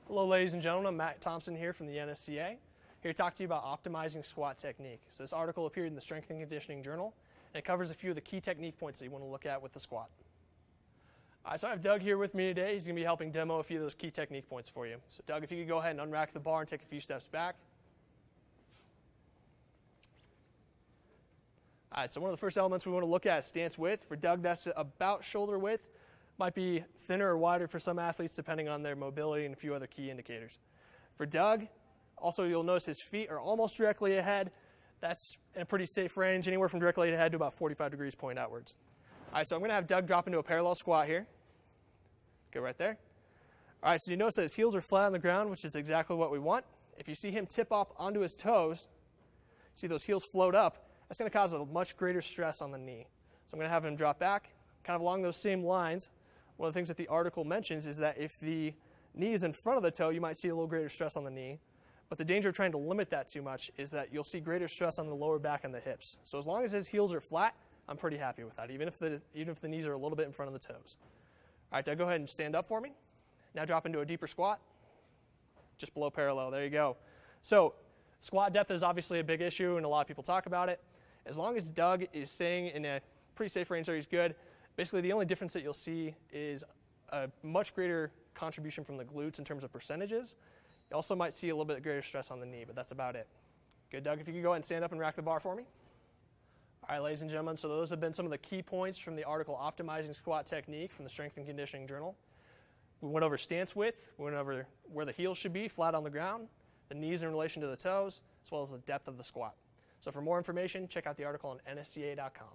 Hello, ladies and gentlemen. I'm Matt Thompson here from the NSCA, here to talk to you about optimizing squat technique. So this article appeared in the Strength and Conditioning Journal, and it covers a few of the key technique points that you want to look at with the squat. All right, so I have Doug here with me today. He's going to be helping demo a few of those key technique points for you. So Doug, if you could go ahead and unrack the bar and take a few steps back. All right, so one of the first elements we want to look at is stance width. For Doug, that's about shoulder width. Might be thinner or wider for some athletes depending on their mobility and a few other key indicators. For Doug, also you'll notice his feet are almost directly ahead. That's in a pretty safe range, anywhere from directly ahead to about 45 degrees point outwards. All right, so I'm going to have Doug drop into a parallel squat here. Go right there. All right, so you notice that his heels are flat on the ground, which is exactly what we want. If you see him tip up onto his toes, see those heels float up, that's going to cause a much greater stress on the knee. So I'm going to have him drop back, kind of along those same lines. One of the things that the article mentions is that if the knee is in front of the toe, you might see a little greater stress on the knee. But the danger of trying to limit that too much is that you'll see greater stress on the lower back and the hips. So as long as his heels are flat, I'm pretty happy with that, even if the knees are a little bit in front of the toes. All right, Doug, go ahead and stand up for me. Now drop into a deeper squat, just below parallel. There you go. So squat depth is obviously a big issue, and a lot of people talk about it. As long as Doug is staying in a pretty safe range there, he's good. Basically, the only difference that you'll see is a much greater contribution from the glutes in terms of percentages. You also might see a little bit greater stress on the knee, but that's about it. Good, Doug, if you could go ahead and stand up and rack the bar for me. All right, ladies and gentlemen, so those have been some of the key points from the article Optimizing Squat Technique from the Strength and Conditioning Journal. We went over stance width, we went over where the heels should be, flat on the ground, the knees in relation to the toes, as well as the depth of the squat. So for more information, check out the article on nsca.com.